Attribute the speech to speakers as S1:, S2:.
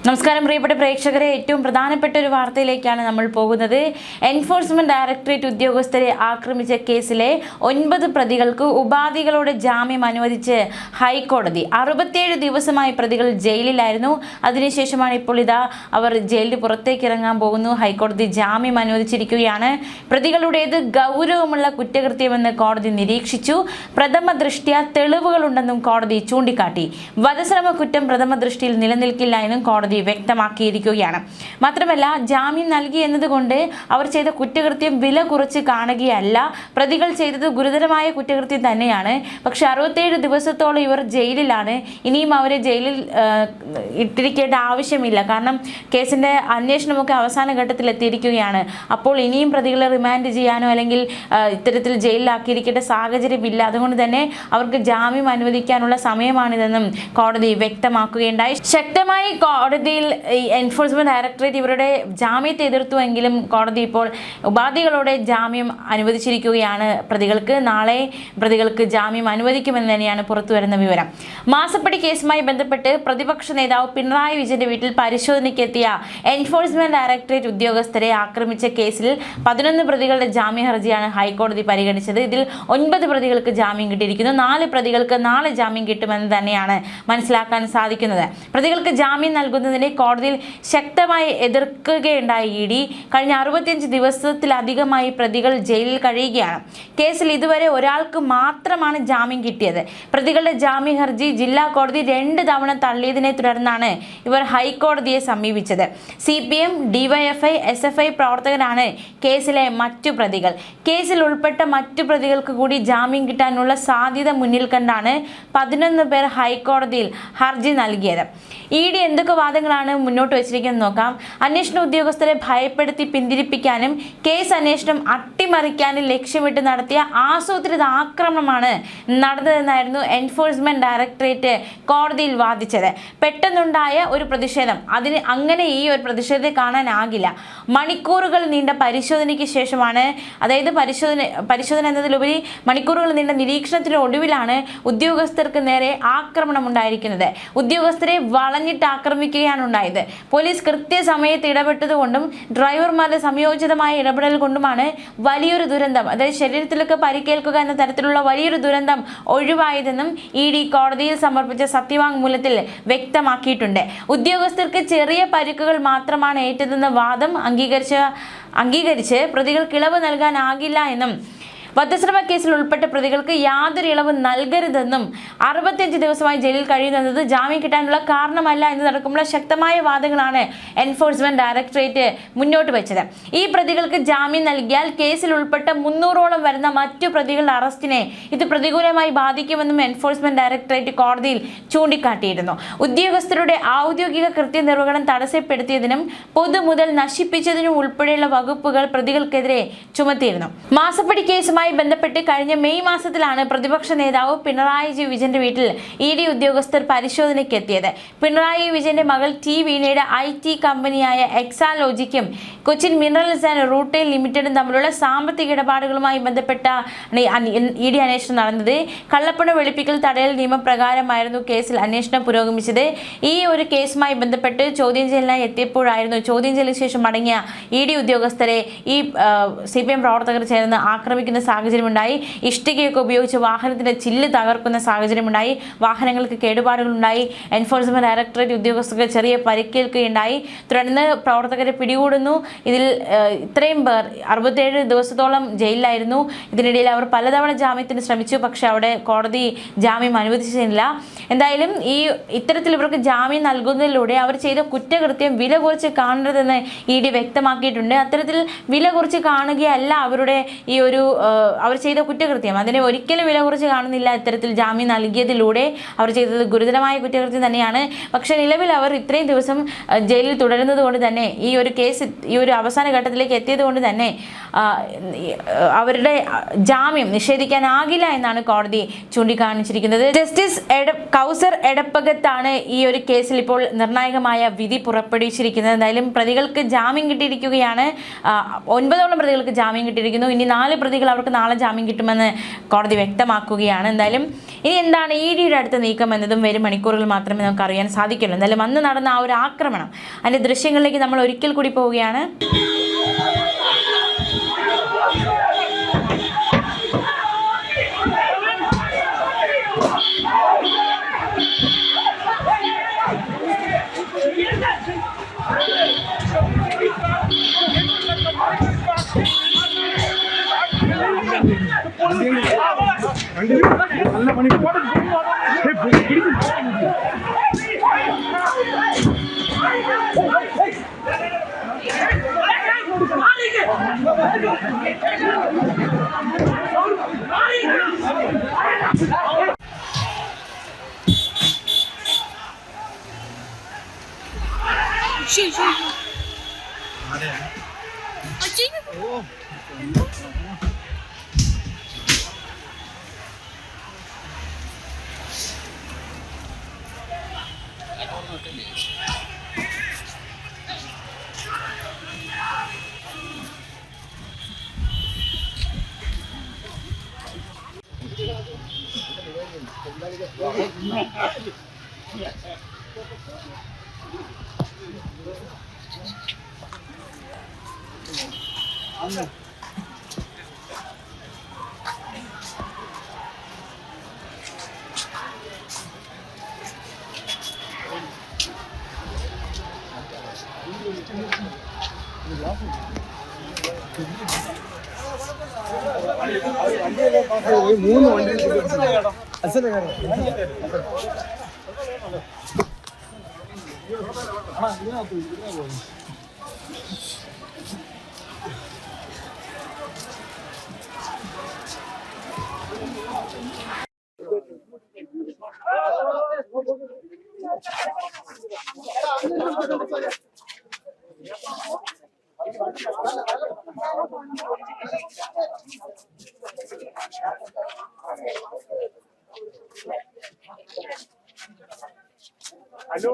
S1: നമസ്കാരം പ്രിയപ്പെട്ട പ്രേക്ഷകരെ, ഏറ്റവും പ്രധാനപ്പെട്ട ഒരു വാർത്തയിലേക്കാണ് നമ്മൾ പോകുന്നത്. എൻഫോഴ്സ്മെന്റ് ഡയറക്ടറേറ്റ് ഉദ്യോഗസ്ഥരെ ആക്രമിച്ച കേസിലെ 9 പ്രതികൾക്ക് ഉപാധികളോടെ ജാമ്യം അനുവദിച്ച് ഹൈക്കോടതി. 67 ദിവസമായി പ്രതികൾ ജയിലിലായിരുന്നു. അതിനുശേഷമാണ് ഇപ്പോൾ അവർ ജയിലിൽ പുറത്തേക്ക് ഇറങ്ങാൻ പോകുന്നു. ഹൈക്കോടതി ജാമ്യം അനുവദിച്ചിരിക്കുകയാണ്. പ്രതികളുടേത് ഗൗരവമുള്ള കുറ്റകൃത്യമെന്ന് കോടതി നിരീക്ഷിച്ചു. പ്രഥമ ദൃഷ്ട്യാ തെളിവുകളുണ്ടെന്നും കോടതി ചൂണ്ടിക്കാട്ടി. വധശ്രമ കുറ്റം പ്രഥമ ദൃഷ്ടിയിൽ നിലനിൽക്കില്ല എന്നും കോടതി വ്യക്തമാക്കിയിരിക്കുകയാണ്. മാത്രമല്ല, ജാമ്യം നൽകി എന്നതുകൊണ്ട് അവർ ചെയ്ത കുറ്റകൃത്യം വില കുറച്ച് കാണുകയല്ല. പ്രതികൾ ചെയ്തത് ഗുരുതരമായ കുറ്റകൃത്യം തന്നെയാണ്. പക്ഷെ 67 ദിവസത്തോളം ഇവർ ജയിലിലാണ്. ഇനിയും അവരെ ജയിലിൽ ഇട്ടിരിക്കേണ്ട ആവശ്യമില്ല. കാരണം കേസിൻ്റെ അന്വേഷണമൊക്കെ അവസാന ഘട്ടത്തിൽ എത്തിയിരിക്കുകയാണ്. അപ്പോൾ ഇനിയും പ്രതികളെ റിമാൻഡ് ചെയ്യാനോ അല്ലെങ്കിൽ ഇത്തരത്തിൽ ജയിലിലാക്കിയിരിക്കേണ്ട സാഹചര്യമില്ല. അതുകൊണ്ട് തന്നെ അവർക്ക് ജാമ്യം അനുവദിക്കാനുള്ള സമയമാണിതെന്നും കോടതി വ്യക്തമാക്കുകയുണ്ടായി. ശക്തമായി കോടതിയിൽ എൻഫോഴ്സ്മെന്റ് ഡയറക്ടറേറ്റ് ഇവരുടെ ജാമ്യത്തെ എതിർത്തുവെങ്കിലും കോടതി ഇപ്പോൾ ഉപാധികളോടെ ജാമ്യം അനുവദിച്ചിരിക്കുകയാണ് പ്രതികൾക്ക്. നാളെ പ്രതികൾക്ക് ജാമ്യം അനുവദിക്കുമെന്ന് തന്നെയാണ് പുറത്തുവരുന്ന വിവരം. മാസപ്പടി കേസുമായി ബന്ധപ്പെട്ട് പ്രതിപക്ഷ നേതാവ് പിണറായി വിജയന്റെ വീട്ടിൽ പരിശോധനയ്ക്കെത്തിയ എൻഫോഴ്സ്മെന്റ് ഡയറക്ടറേറ്റ് ഉദ്യോഗസ്ഥരെ ആക്രമിച്ച കേസിൽ 11 പ്രതികളുടെ ജാമ്യ ഹർജിയാണ് ഹൈക്കോടതി പരിഗണിച്ചത്. ഇതിൽ 9 പ്രതികൾക്ക് ജാമ്യം കിട്ടിയിരിക്കുന്നു. 4 പ്രതികൾക്ക് നാളെ ജാമ്യം കിട്ടുമെന്ന് തന്നെയാണ് മനസ്സിലാക്കാൻ സാധിക്കുന്നത്. പ്രതികൾക്ക് ജാമ്യം നൽകുന്നതിനെ കോടതിയിൽ ശക്തമായി എതിർക്കുകയുണ്ടായി ഇ ഡി. കഴിഞ്ഞ 65 ദിവസത്തിലധികമായി പ്രതികൾ ജയിലിൽ കഴിയുകയാണ്. കേസിൽ ഇതുവരെ ഒരാൾക്ക് മാത്രമാണ് ജാമ്യം കിട്ടിയത്. പ്രതികളുടെ ജാമ്യ ഹർജി ജില്ലാ കോടതി 2 തവണ തള്ളിയതിനെ തുടർന്നാണ് ഇവർ ഹൈക്കോടതിയെ സമീപിച്ചത്. CPM, DYFI, SFI പ്രവർത്തകരാണ് കേസിലെ മറ്റു പ്രതികൾ. കേസിൽ ഉൾപ്പെട്ട മറ്റു പ്രതികൾക്ക് കൂടി ജാമ്യം കിട്ടാനുള്ള സാധ്യത മുന്നിൽ കണ്ടാണ് 11 പേർ ഹൈക്കോടതിയിൽ ഹർജി നൽകിയത്. ഇ ഡി എന്തൊക്കെ വാദങ്ങളാണ് മുന്നോട്ട് വെച്ചിരിക്കുന്നത് നോക്കാം. അന്വേഷണ ഉദ്യോഗസ്ഥരെ ഭയപ്പെടുത്തി പിന്തിരിപ്പിക്കാനും കേസ് അന്വേഷണം അട്ടിമറിക്കാനും ലക്ഷ്യമിട്ട് നടത്തിയ ആസൂത്രിത ആക്രമണമാണ് നടന്നതെന്നായിരുന്നു എൻഫോഴ്സ്മെന്റ് ഡയറക്ടറേറ്റ് കോടതിയിൽ വാദിച്ചത്. പെട്ടെന്നുണ്ടായ ഒരു പ്രതിഷേധം, അങ്ങനെ ഈ ഒരു പ്രതിഷേധത്തെ കാണാനാകില്ല. മണിക്കൂറുകൾ നീണ്ട പരിശോധനയ്ക്ക് ശേഷമാണ്, അതായത് പരിശോധന എന്നതിലുപരി മണിക്കൂറുകൾ നീണ്ട നിരീക്ഷണത്തിനൊടുവിലാണ് ഉദ്യോഗസ്ഥർക്ക് നേരെ ആക്രമണം ഉണ്ടായിരിക്കുന്നത്. ഉദ്യോഗസ്ഥരെ വളഞ്ഞിട്ട് ആക്രമിക്കുകയാണ് ഉണ്ടായത്. പോലീസ് കൃത്യസമയത്ത് ഇടപെട്ടതുകൊണ്ടും ഡ്രൈവർമാരുടെ സംയോജിതമായ ഇടപെടൽ കൊണ്ടുമാണ് വലിയൊരു ദുരന്തം, അതായത് ശരീരത്തിലൊക്കെ പരിക്കേൽക്കുക എന്ന തരത്തിലുള്ള വലിയൊരു ദുരന്തം ഒഴിവായതെന്നും ഇ ഡി കോടതിയിൽ സമർപ്പിച്ച സത്യവാങ്മൂലത്തിൽ വ്യക്തമാക്കിയിട്ടുണ്ട്. ഉദ്യോഗസ്ഥർക്ക് ചെറിയ പരിക്കുകൾ മാത്രമാണ് ഏറ്റതെന്ന വാദം അംഗീകരിച്ച് പ്രതികൾക്ക് ഇളവ് നൽകാനാകില്ല എന്നും വധശ്രമ കേസിൽ ഉൾപ്പെട്ട പ്രതികൾക്ക് യാതൊരു ഇളവ് നൽകരുതെന്നും 65 ദിവസമായി ജയിലിൽ കഴിയുന്നത് ജാമ്യം കിട്ടാനുള്ള കാരണമല്ല എന്നതടക്കമുള്ള ശക്തമായ വാദങ്ങളാണ് എൻഫോഴ്സ്മെന്റ് ഡയറക്ടറേറ്റ് മുന്നോട്ട് വെച്ചത്. ഈ പ്രതികൾക്ക് ജാമ്യം നൽകിയാൽ കേസിൽ ഉൾപ്പെട്ട 300ഓളം വരുന്ന മറ്റു പ്രതികളുടെ അറസ്റ്റിനെ ഇത് പ്രതികൂലമായി ബാധിക്കുമെന്നും എൻഫോഴ്സ്മെന്റ് ഡയറക്ടറേറ്റ് കോടതിയിൽ ചൂണ്ടിക്കാട്ടിയിരുന്നു. ഉദ്യോഗസ്ഥരുടെ ഔദ്യോഗിക കൃത്യനിർവഹണം തടസ്സപ്പെടുത്തിയതിനും പൊതുമുതൽ നശിപ്പിച്ചതിനും ഉൾപ്പെടെയുള്ള വകുപ്പുകൾ പ്രതികൾക്കെതിരെ ചുമത്തിയിരുന്നു. മാസപ്പടി കേസുമായി ബന്ധപ്പെട്ട് കഴിഞ്ഞ മെയ് മാസത്തിലാണ് പ്രതിപക്ഷ നേതാവ് പിണറായി വിജയന്റെ വീട്ടിൽ ഇ ഡി ഉദ്യോഗസ്ഥർ പരിശോധനയ്ക്ക് എത്തിയത്. പിണറായി വിജയന്റെ മകൾ ടി വീണയുടെ IT കമ്പനിയായ എക്സാലോജിക്കും കൊച്ചിൻ മിനറൽസ് ആൻഡ് റൂട്ടെയിൽ ലിമിറ്റഡും തമ്മിലുള്ള സാമ്പത്തിക ഇടപാടുകളുമായി ബന്ധപ്പെട്ട ഇ ഡി അന്വേഷണം നടന്നത്. കള്ളപ്പണം വെളുപ്പിക്കൽ തടയൽ നിയമപ്രകാരമായിരുന്നു കേസിൽ അന്വേഷണം പുരോഗമിച്ചത്. ഈ ഒരു കേസുമായി ബന്ധപ്പെട്ട് ചോദ്യം ചെയ്യലിനായി എത്തിയപ്പോഴായിരുന്നു ചോദ്യം ചെയ്യലിന് ശേഷം മടങ്ങിയ ഇ ഡി ഉദ്യോഗസ്ഥരെ ഈ CPM പ്രവർത്തകർ ചേർന്ന് ആക്രമിക്കുന്ന സാഹചര്യമുണ്ടായി. ഇഷ്ടികയൊക്കെ ഉപയോഗിച്ച് വാഹനത്തിന്റെ ചില്ല് തകർക്കുന്ന സാഹചര്യമുണ്ടായി. വാഹനങ്ങൾക്ക് കേടുപാടുകളുണ്ടായി. എൻഫോഴ്സ്മെന്റ് ഡയറക്ടറേറ്റ് ഉദ്യോഗസ്ഥർക്ക് ചെറിയ പരിക്കേൽക്കുകയുണ്ടായി. തുടർന്ന് പ്രവർത്തകരെ പിടികൂടുന്നു. ഇതിൽ ഇത്രയും പേർ 67 ദിവസത്തോളം ജയിലിലായിരുന്നു. ഇതിനിടയിൽ അവർ പലതവണ ജാമ്യത്തിന് ശ്രമിച്ചു. പക്ഷെ അവിടെ കോടതി ജാമ്യം അനുവദിച്ചില്ല. എന്തായാലും ഇത്തരത്തിൽ ഇവർക്ക് ജാമ്യം നൽകുന്നതിലൂടെ അവർ ചെയ്ത കുറ്റകൃത്യം വില കുറച്ച് കാണരുതെന്ന് ഇ ഡി വ്യക്തമാക്കിയിട്ടുണ്ട്. അത്തരത്തിൽ വില കുറച്ച് കാണുകയല്ല അവരുടെ ഈ ഒരു അവർ ചെയ്ത കുറ്റകൃത്യം, അതിനെ ഒരിക്കലും വില കുറച്ച് കാണുന്നില്ല. ഇത്തരത്തിൽ ജാമ്യം നൽകിയതിലൂടെ അവർ ചെയ്തത് ഗുരുതരമായ കുറ്റകൃത്യം തന്നെയാണ്. പക്ഷെ നിലവിൽ അവർ ഇത്രയും ദിവസം ജയിലിൽ തുടരുന്നത് കൊണ്ട് തന്നെ ഈ ഒരു കേസ് ഈ ഒരു അവസാന ഘട്ടത്തിലേക്ക് എത്തിയത് കൊണ്ട് തന്നെ അവരുടെ ജാമ്യം നിഷേധിക്കാനാകില്ല എന്നാണ് കോടതി ചൂണ്ടിക്കാണിച്ചിരിക്കുന്നത്. ജസ്റ്റിസ് കൗസർ എടപ്പകത്താണ് ഈ ഒരു കേസിൽ ഇപ്പോൾ നിർണായകമായ വിധി പുറപ്പെടുവിച്ചിരിക്കുന്നത്. എന്തായാലും പ്രതികൾക്ക് ജാമ്യം കിട്ടിയിരിക്കുകയാണ്. 9ഓളം പ്രതികൾക്ക് ജാമ്യം കിട്ടിയിരിക്കുന്നു. ഇനി 4 പ്രതികൾ അവർക്ക് പ്രതികൾക്ക് നാളെ ജാമ്യം കിട്ടുമെന്ന് കോടതി വ്യക്തമാക്കുകയാണ്. എന്തായാലും ഇനി എന്താണ് ED അടുത്ത നീക്കം എന്നതും വരും മണിക്കൂറുകൾ മാത്രമേ നമുക്ക് അറിയാൻ സാധിക്കുള്ളൂ. എന്തായാലും അന്ന് നടന്ന ആ ഒരു ആക്രമണം, അതിൻ്റെ ദൃശ്യങ്ങളിലേക്ക് നമ്മൾ ഒരിക്കൽ കൂടി പോവുകയാണ്.
S2: നല്ല പണി മൂന്ന് വണ്ടി ഹലോ